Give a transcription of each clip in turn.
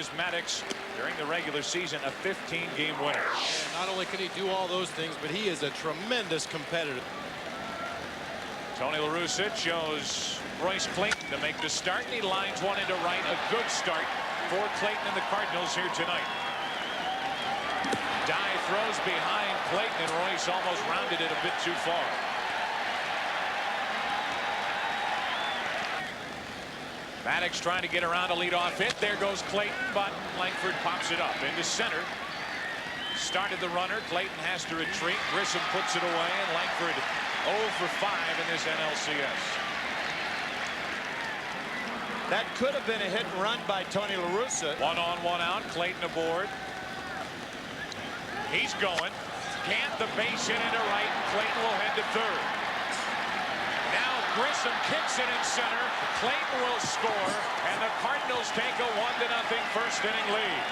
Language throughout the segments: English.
is Maddux during the regular season, a 15-game winner. And not only can he do all those things, but he is a tremendous competitor. Tony La Russa chose Royce Clayton to make the start, and he lines one into right. A good start for Clayton and the Cardinals here tonight. Dye throws behind Clayton, and Royce almost rounded it a bit too far. Maddux trying to get around a leadoff hit. There goes Clayton, but Langford pops it up into center. Started the runner. Clayton has to retreat. Grissom puts it away, and Langford 0 for 5 in this NLCS. That could have been a hit and run by Tony La Russa. 1 on, 1 out. Clayton aboard. He's going. Can't the base hit into right. Clayton will head to third. Now Grissom kicks it in center. Clayton will score, and the Cardinals take a 1-0 first inning lead.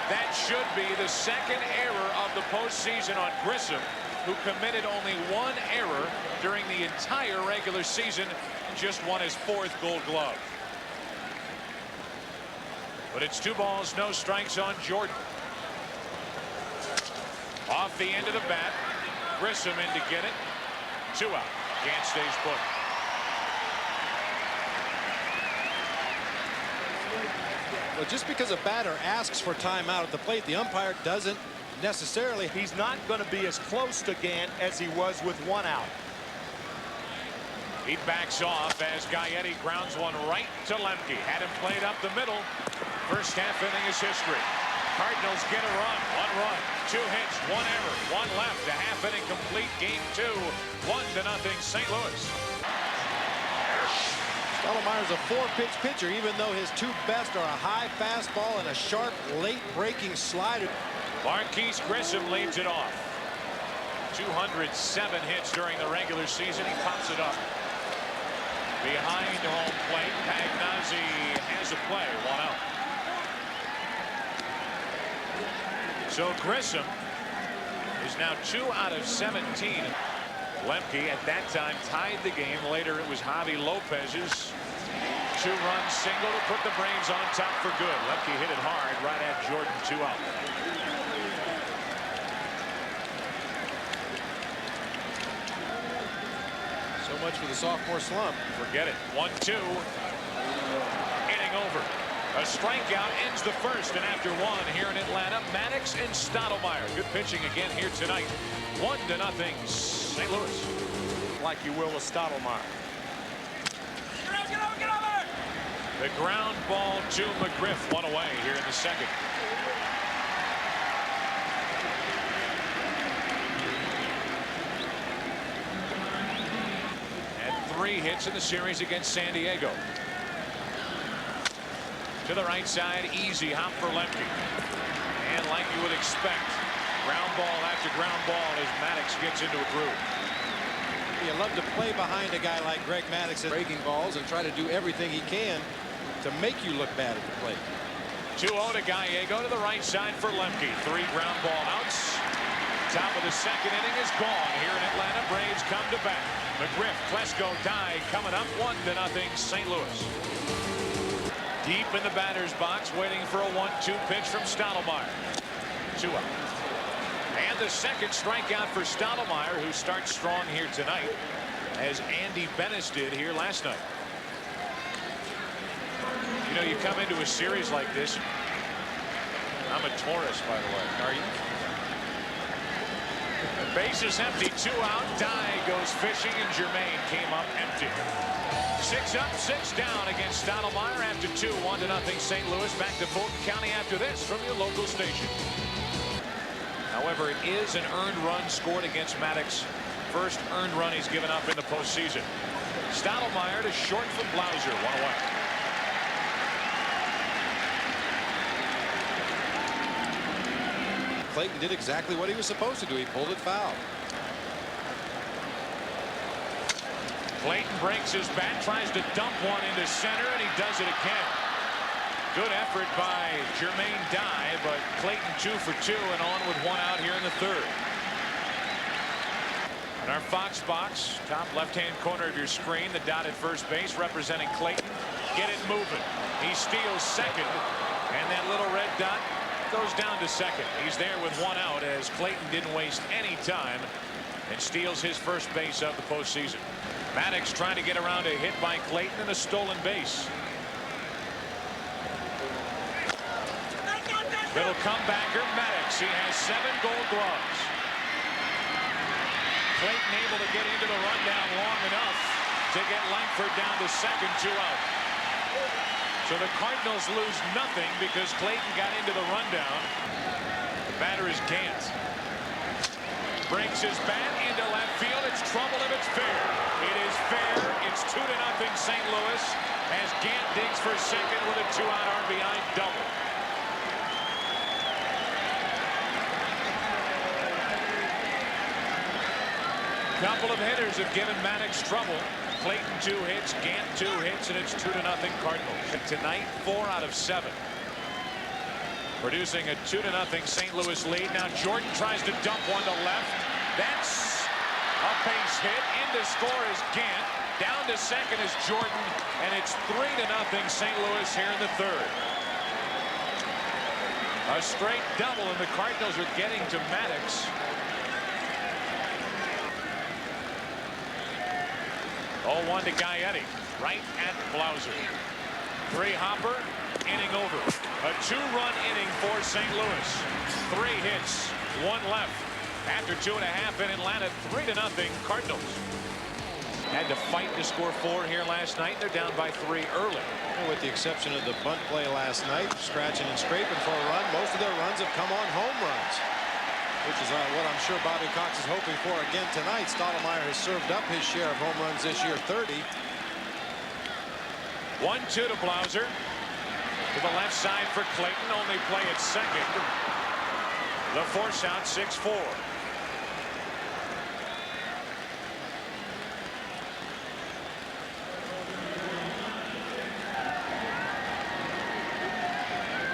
That should be the second error of the postseason on Grissom, who committed only 1 error during the entire regular season and just won his 4th Gold Glove. But it's 2 balls, no strikes on Jordan. Off the end of the bat, Grissom in to get it. 2 out. Gant stays put. Well, just because a batter asks for timeout at the plate, the umpire doesn't necessarily. He's not going to be as close to Gant as he was with 1 out. He backs off as Gaetti grounds one right to Lemke. Had him played up the middle. First half inning is history. Cardinals get a run. 1 run, 2 hits, 1 error, 1 left. A half inning complete. Game 2, 1-0 St. Louis. Stottlemyre's a 4-pitch pitcher, even though his 2 best are a high fastball and a sharp late breaking slider. Marquise Grissom leads it off. 207 hits during the regular season. He pops it up behind home plate. Pagnazzi has a play. 1 out. So Grissom is now 2 out of 17. Lemke at that time tied the game. Later it was Javi Lopez's 2-run single to put the Braves on top for good. Lemke hit it hard right at Jordan. 2 out. So much for the sophomore slump. Forget it. 1-2. Inning over. A strikeout ends the first, and after 1 here in Atlanta, Maddux and Stottlemyre. Good pitching again here tonight. 1-0 St. Louis. Like you will with Stottlemyre. Get over! The ground ball to McGriff, 1 away here in the second. Had 3 hits in the series against San Diego. To the right side, easy hop for Lemke. And like you would expect, ground ball after ground ball as Maddux gets into a groove. You love to play behind a guy like Greg Maddux, breaking balls and try to do everything he can to make you look bad at the plate. 2-0 to Gallego to the right side for Lemke. 3 ground ball outs. Top of the second inning is gone here in Atlanta. Braves come to bat. McGriff, Klesko, Dye coming up. 1-0 St. Louis. Deep in the batter's box, waiting for a 1-2 pitch from Stottlemyre. 2 out. And the second strikeout for Stottlemyre, who starts strong here tonight, as Andy Bennis did here last night. You know, you come into a series like this. I'm a Taurus, by the way. Are you? The base is empty. 2 out. Dye goes fishing, and Jermaine came up empty. 6 up, 6 down against Stottlemyre after 2. 1-0 St. Louis. Back to Fulton County after this from your local station. However, it is an earned run scored against Maddux. First earned run he's given up in the postseason. Stottlemyre to short from Blauser. 1 away. Clayton did exactly what he was supposed to do. He pulled it foul. Clayton breaks his bat, tries to dump one into center, and he does it again. Good effort by Jermaine Dye, but Clayton 2 for 2 and on with 1 out here in the third. In our Fox box, top left-hand corner of your screen, the dot at first base representing Clayton. Get it moving. He steals second, and that little Stott goes down to second. He's there with one out as Clayton didn't waste any time and steals his first base of the postseason. Maddux trying to get around a hit by Clayton and a stolen base. Little comebacker Maddux. He has 7 Gold Gloves. Clayton able to get into the rundown long enough to get Langford down to second, 2 out. So the Cardinals lose nothing because Clayton got into the rundown. The batter is Gant. Brings his bat into left field. It's trouble if it's fair. It is fair. It's 2-0 St. Louis as Gant digs for second with a 2-out RBI double. Couple of hitters have given Maddux trouble. Clayton 2 hits, Gant 2 hits, and it's 2-0 Cardinals. And tonight 4 out of 7. Producing a 2-0 St. Louis lead. Now Jordan tries to dump one to left. That's a base hit. In to score is Gant. Down to second is Jordan, and it's 3-0 St. Louis here in the third. A straight double, and the Cardinals are getting to Maddux. 0-1 to Gaetti, right at Blauser. 3 hopper, inning over. A 2-run inning for St. Louis. 3 hits, 1 left. After 2.5 in Atlanta, 3-0 Cardinals. Had to fight to score 4 here last night. They're down by 3 early. With the exception of the bunt play last night, scratching and scraping for a run, most of their runs have come on home runs, which is what I'm sure Bobby Cox is hoping for again tonight. Stottlemyre has served up his share of home runs this year, 30. 1-2 to Blauser. To the left side for Clayton. Only play at second. The force out, 6-4.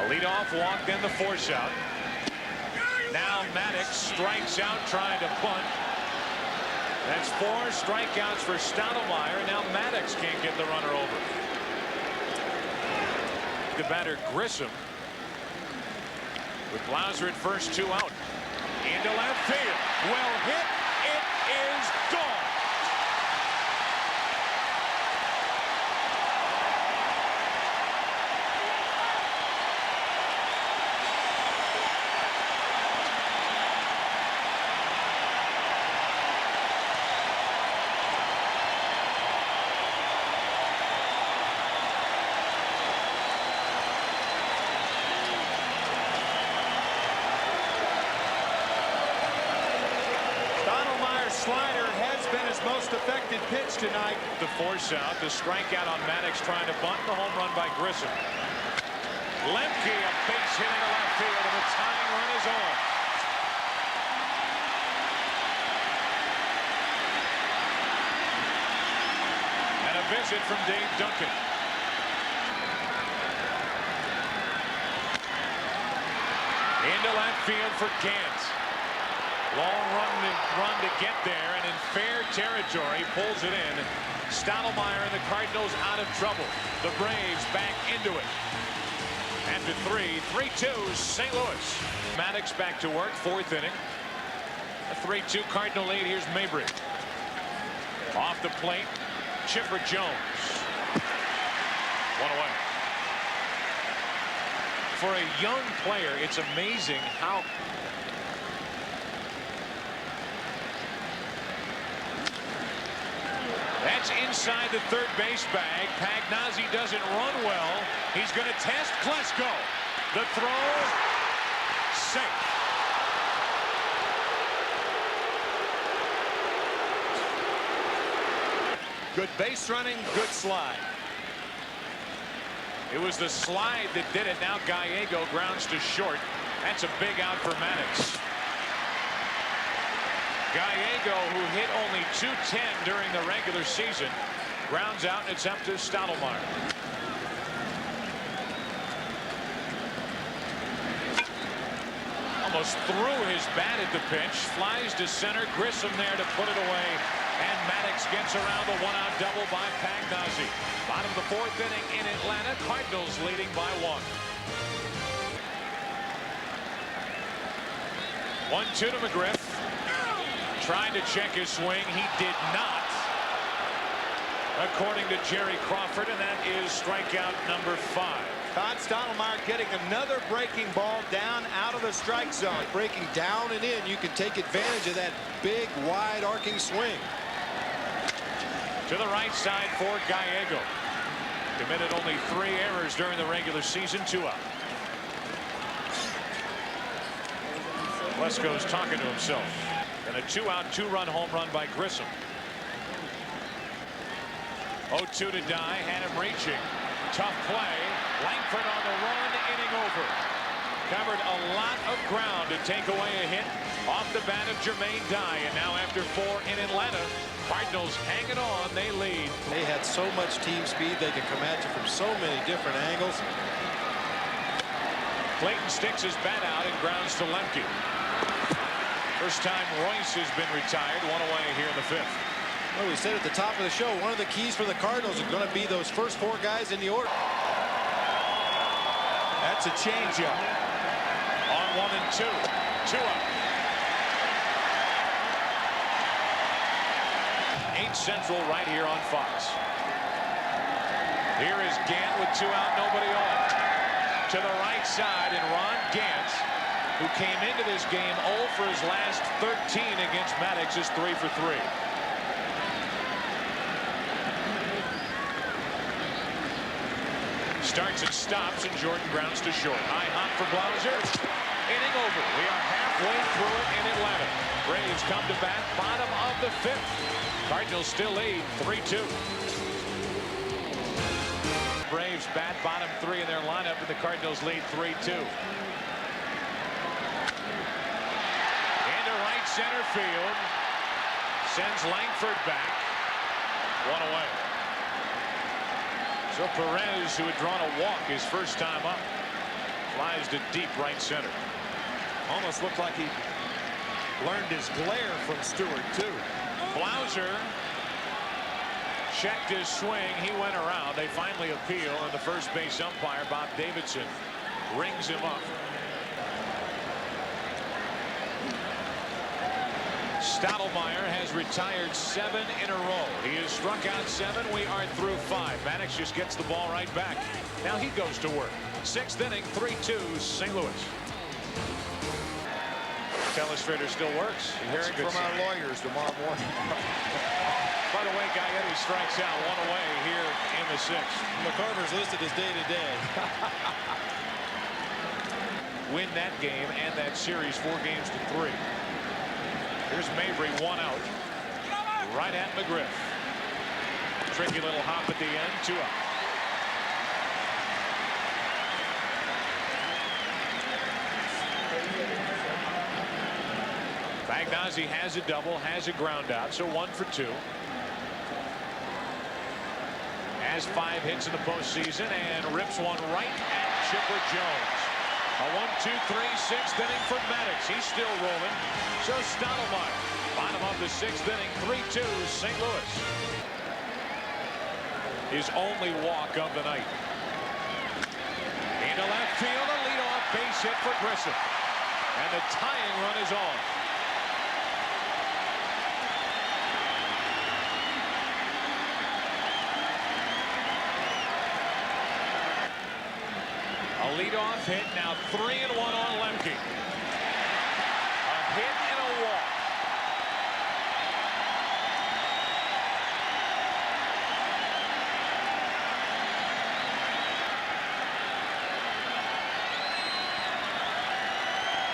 A leadoff walk, then the force out. Now Maddux strikes out trying to bunt. That's 4 strikeouts for Stottlemyre. Now Maddux can't get the runner over. The batter Grissom with Blauser at first, 2 out. Into left field. Well hit. It is gone. Slider has been his most effective pitch tonight. The force out, the strikeout on Maddux trying to bunt, the home run by Grissom. Lemke, a base hit into left field, and the tying run is on. And a visit from Dave Duncan. Into left field for Gant. Long run to get there, and in fair territory pulls it in. Stottlemyre and the Cardinals out of trouble. The Braves back into it. After 3-2 St. Louis. Maddux back to work, 4th inning. A 3-2 Cardinal lead. Here's Mabry. Off the plate, Chipper Jones. 1 away. For a young player, it's amazing how that's inside the third base bag. Pagnozzi doesn't run well. He's going to test Klesko. The throw, safe. Good base running, good slide. It was the slide that did it. Now Gallego grounds to short. That's a big out for Maddux. Gallego, who hit only .210 during the regular season, grounds out, and it's up to Stottlemyre. Almost threw his bat at the pitch. Flies to center. Grissom there to put it away. And Maddux gets around the 1-out double by Pagnozzi. Bottom of the 4th inning in Atlanta. Cardinals leading by 1. 1-2 to McGriff. Trying to check his swing. He did not, according to Jerry Crawford, and that is strikeout number 5. Todd Stottlemyre getting another breaking ball down out of the strike zone. Breaking down and in, you can take advantage of that big, wide arcing swing. To the right side for Gallego. Committed only 3 errors during the regular season. 2 out. Lesko's talking to himself. And a 2-out, 2-run home run by Grissom. 0-2 to Die. Had him reaching. Tough play. Langford on the run. Inning over. Covered a lot of ground to take away a hit off the bat of Jermaine Dye. And now after 4 in Atlanta, Cardinals hanging on. They lead. They had so much team speed. They could come at you from so many different angles. Clayton sticks his bat out and grounds to Lemke. First time Royce has been retired. 1 away here in the 5th. Well, we said at the top of the show, one of the keys for the Cardinals is going to be those first 4 guys in the order. That's a changeup. On 1 and 2. 2 up. 8 Central right here on Fox. Here is Gant with 2 out, nobody on. To the right side, and Ron Gant, who came into this game 0 for his last 13 against Maddux, is 3 for 3. Starts and stops, and Jordan grounds to short. High hop for Blauser. Inning over. We are halfway through it in Atlanta. Braves come to bat, bottom of the 5th. Cardinals still lead 3-2. Braves bat, bottom 3 in their lineup, and the Cardinals lead 3-2. Into right center field. Sends Langford back. 1 away. So Perez, who had drawn a walk his first time up, flies to deep right center. Almost looked like he learned his glare from Stewart, too. Blauser checked his swing. He went around. They finally appeal, and the first base umpire, Bob Davidson, rings him up. Stottlemyre has retired 7 in a row. He has struck out 7. We are through 5. Maddux just gets the ball right back. Now he goes to work. 6th inning, 3-2, St. Louis. Telestrator still works. Hearing from our lawyers tomorrow morning. By the way, Gallego strikes out 1 away here in the 6th. McCarver's listed as day-to-day. Win that game and that series 4 games to 3. Here's Mabry, 1 out. Right at McGriff. Tricky little hop at the end, 2 out. Magnozzi has a double, has a ground out, so 1 for 2. Has 5 hits in the postseason and rips one right at Chipper Jones. A 1-2-3 6th inning for Maddux. He's still rolling. So Stottlemyre, bottom of the 6th inning, 3-2 St. Louis. His only walk of the night. Into left field, a leadoff base hit for Grissom. And the tying run is on. A leadoff hit, now 3-1 on Lemke. A hit and a walk.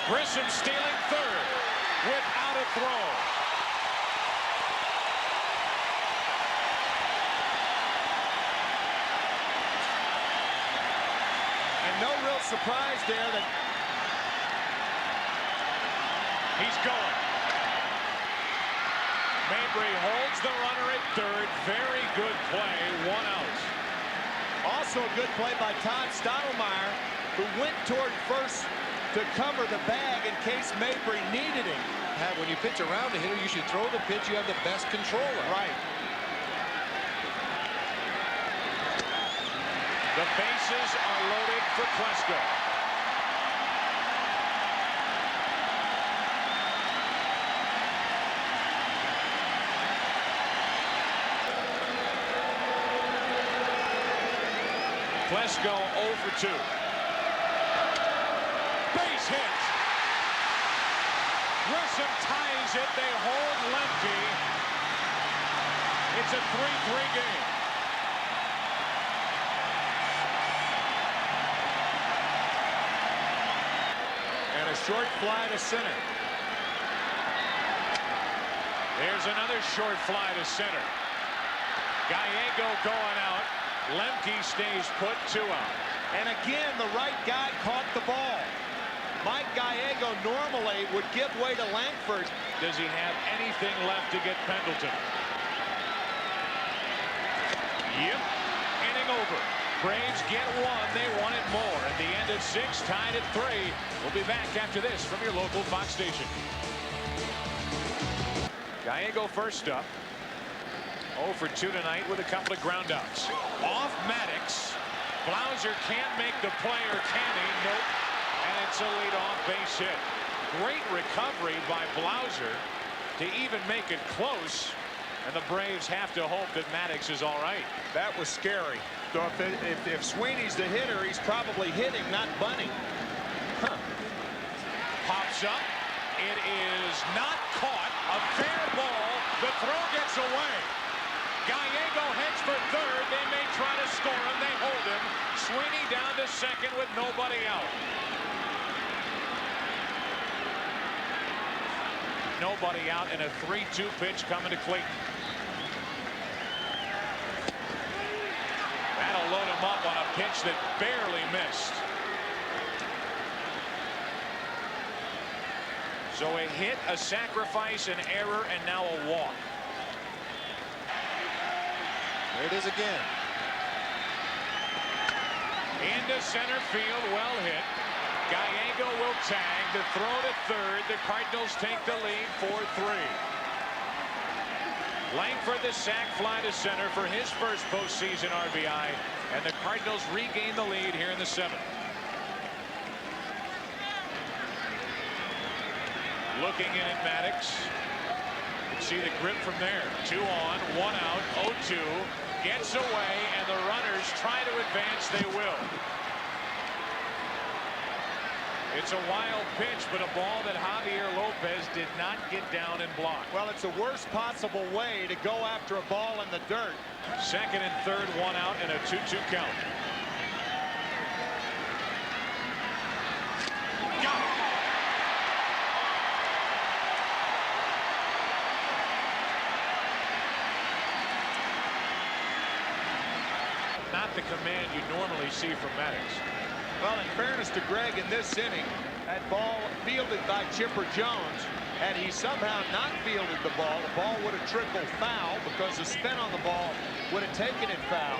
Grissom stealing 3rd without a throw. No real surprise there that he's going. Mabry holds the runner at 3rd. Very good play. 1 out. also a good play by Todd Stottlemyre, who went toward first to cover the bag in case Mabry needed him. When you pitch around the hitter, you should throw the pitch you have the best control of. Right. The bases are loaded for Klesko. Klesko 0 for 2. Base hit. Grissom ties it. They hold Lemke. It's a 3-3 game. And a short fly to center. There's another short fly to center. Gallego going out. Lemke stays put, 2 out. And again, the right guy caught the ball. Mike Gallego normally would give way to Langford. Does he have anything left to get Pendleton? Yep. Inning over. Braves get 1. They want it more. At the end of 6, tied at 3. We'll be back after this from your local Fox station. Gallego first up. 0 for 2 tonight with a couple of groundouts. Off Maddux. Blauser can't make the play, or can he? Nope. And it's a leadoff base hit. Great recovery by Blauser to even make it close. And the Braves have to hope that Maddux is all right. That was scary. So if Sweeney's the hitter, he's probably hitting, not bunting. Huh. Pops up. It is not caught. A fair ball. The throw gets away. Gallego heads for third. They may try to score him. They hold him. Sweeney down to second with nobody out. Nobody out, and a 3-2 pitch coming to Clayton. That'll load him up on a pitch that barely missed. So a hit, a sacrifice, an error, and now a walk. There it is again. Into center field, well hit. Gallego will tag. The throw to third. The Cardinals take the lead 4-3. Langford the sac fly to center for his first postseason RBI, and the Cardinals regain the lead here in the 7th. Looking in at Maddux. You can see the grip from there. 2 on, 1 out, 0-2. Gets away, and the runners try to advance. They will. It's a wild pitch, but a ball that Javier Lopez did not get down and block. Well, it's the worst possible way to go after a ball in the dirt. Second and third, 1 out, and a 2-2 count. Got it. Not the command you normally see from Maddux. Well, in fairness to Greg, in this inning, that ball fielded by Chipper Jones, had he somehow not fielded the ball would have trickled foul because the spin on the ball would have taken it foul.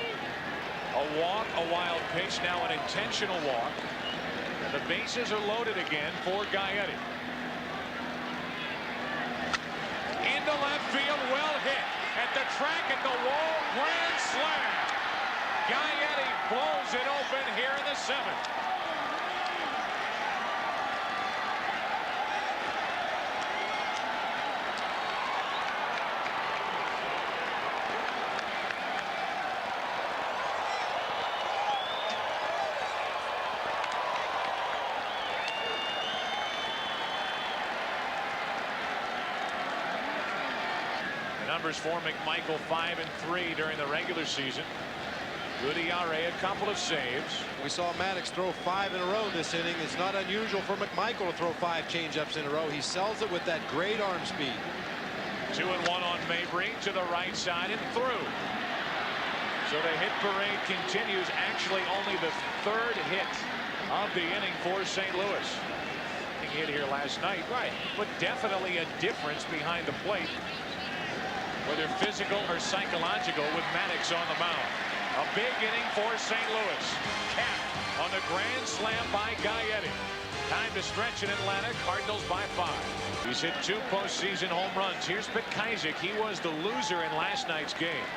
A walk, a wild pitch, now an intentional walk. And the bases are loaded again for Gallego. Into left field, well hit. At the track, at the wall, grand slam. Gallego blows it open here in the 7th. The numbers for McMichael 5-3 during the regular season. Good ERA, a couple of saves. We saw Maddux throw 5 in a row this inning. It's not unusual for McMichael to throw 5 changeups in a row. He sells it with that great arm speed. 2-1 on Mabry to the right side and through. So the hit parade continues. Actually, only the 3rd hit of the inning for St. Louis. He hit here last night, right? But definitely a difference behind the plate, whether physical or psychological, with Maddux on the mound. A big inning for St. Louis. Capped on the grand slam by Gallego. Time to stretch in Atlanta. Cardinals by 5. He's hit 2 postseason home runs. Here's Pitkazik. He was the loser in last night's game.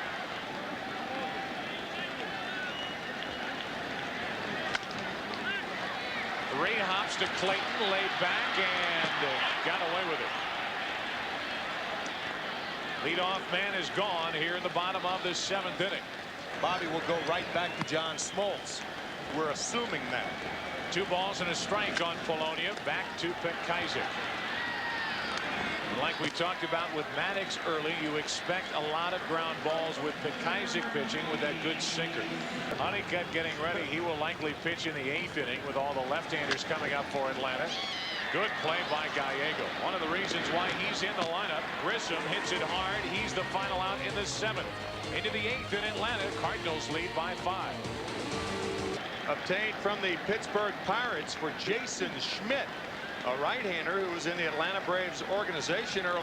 Three hops to Clayton, laid back, and got away with it. Leadoff man is gone here in the bottom of the 7th inning. Bobby will go right back to John Smoltz. We're assuming that. 2 balls and a strike on Polonia. Back to Pekajzik. Like we talked about with Maddux early, you expect a lot of ground balls with Pekajzik pitching with that good sinker. Honeycutt getting ready. He will likely pitch in the 8th inning with all the left-handers coming up for Atlanta. Good play by Gallego. One of the reasons why he's in the lineup. Grissom hits it hard. He's the final out in the 7th. Into the 8th in Atlanta. Cardinals lead by 5. Obtained from the Pittsburgh Pirates for Jason Schmidt, a right-hander who was in the Atlanta Braves organization early.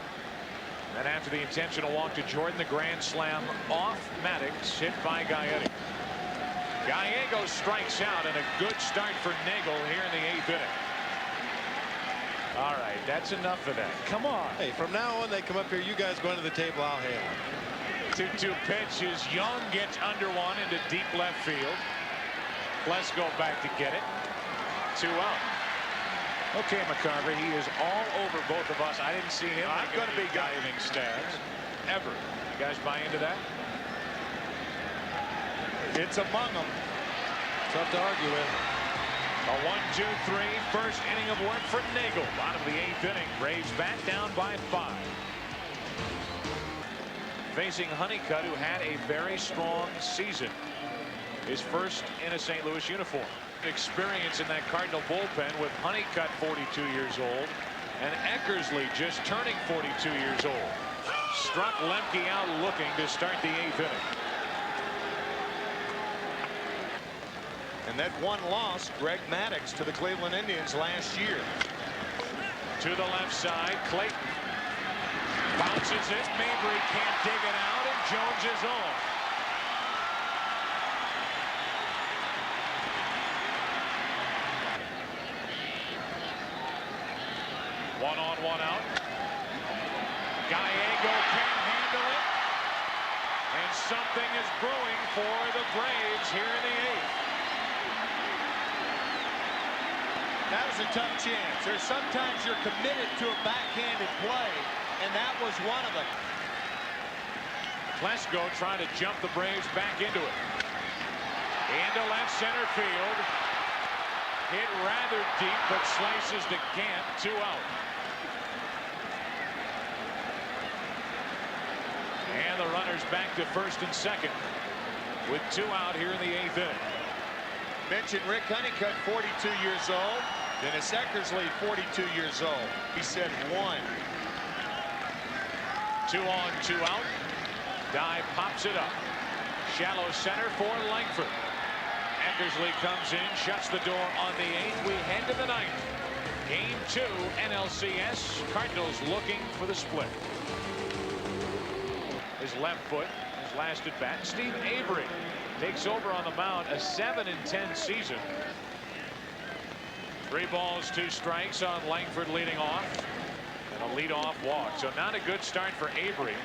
And after the intentional walk to Jordan, the grand slam off Maddux, hit by Gaetti. Gallego strikes out, and a good start for Nagel here in the 8th inning. All right, that's enough of that. Come on. Hey, from now on, they come up here. You guys go into the table. I'll handle. 2-2 pitch is Young gets under one into deep left field. Plesko back to get it. 2 out. Okay, McCarver, he is all over both of us. I didn't see him. I'm going to be diving stabs ever. You guys buy into that? It's among them. Tough to argue with. A 1-2-3 first inning of work for Nagel. Bottom of the 8th inning. Braves back down by 5. Facing Honeycutt, who had a very strong season. His first in a St. Louis uniform. Experience in that Cardinal bullpen with Honeycutt 42 years old and Eckersley just turning 42 years old. Struck Lemke out looking to start the 8th inning. And that one loss, Greg Maddux to the Cleveland Indians last year. To the left side, Clayton bounces it. Mabry can't dig it out, and Jones is on. One on, one out. Gallego can't handle it. And something is brewing for the Braves here in the 8th. That was a tough chance. There's sometimes you're committed to a backhanded play, and that was one of them. Plesko trying to jump the Braves back into it. Into left center field. Hit rather deep, but slices to Camp. 2 out. And the runners back to first and second with 2 out here in the 8th inning. Mentioned Rick Honeycutt, 42 years old. Dennis Eckersley, 42 years old. He said 1. 2 on, 2 out. Dive pops it up. Shallow center for Langford. Eckersley comes in, shuts the door on the 8th. We head to the 9th. Game 2, NLCS. Cardinals looking for the split. His left foot, his last at bat. Steve Avery takes over on the mound, a 7-10 season. 3 balls, 2 strikes on Langford leading off. And a leadoff walk. So not a good start for Avery,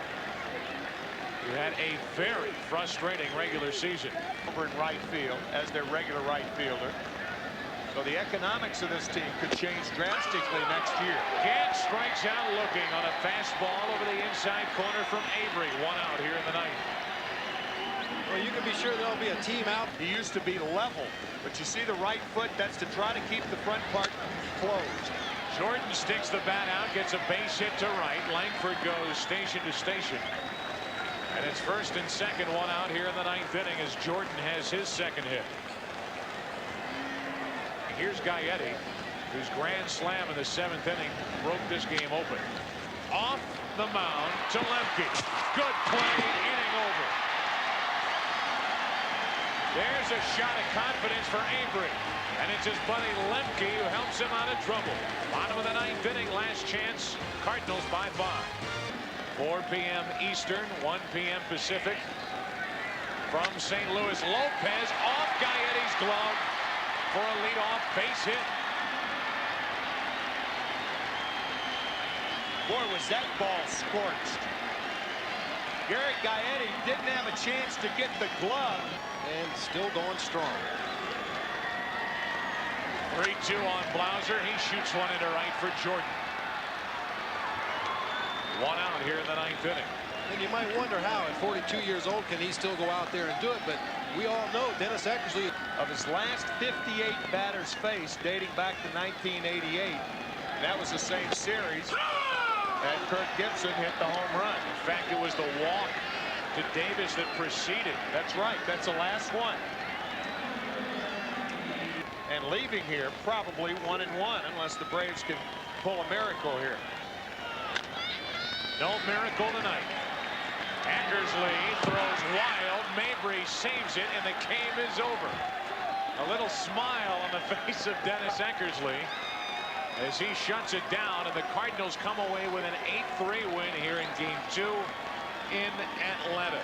who had a very frustrating regular season. Over in right field as their regular right fielder. So the economics of this team could change drastically next year. Gant strikes out looking on a fastball over the inside corner from Avery. 1 out here in the 9th. Well, you can be sure there'll be a team out. He used to be level, but you see the right foot, that's to try to keep the front part closed. Jordan sticks the bat out, gets a base hit to right. Langford goes station to station. And it's first and second, 1 out here in the 9th inning as Jordan has his second hit. Here's Gaetti, whose grand slam in the 7th inning broke this game open. Off the mound to Lemke. Good play, inning over. There's a shot of confidence for Avery. And it's his buddy Lemke who helps him out of trouble. Bottom of the 9th inning, last chance. Cardinals by 5. 4 p.m. Eastern, 1 p.m. Pacific. From St. Louis, Lopez off Gaetti's glove for a leadoff base hit. Boy, was that ball scorched. Garrett Gaetti didn't have a chance to get the glove. And still going strong. 3-2 on Blauser. He shoots one into right for Jordan. 1 out here in the 9th inning. And you might wonder how at 42 years old can he still go out there and do it, but we all know Dennis Eckersley. Of his last 58 batters faced dating back to 1988, that was the same series, and Kirk Gibson hit the home run. In fact, it was the walk to Davis that preceded. That's right. That's the last one. And leaving here probably 1-1 unless the Braves can pull a miracle here. No miracle tonight. Eckersley throws wild. Mabry saves it, and the game is over. A little smile on the face of Dennis Eckersley as he shuts it down, and the Cardinals come away with an 8-3 win here in Game 2 in Atlanta.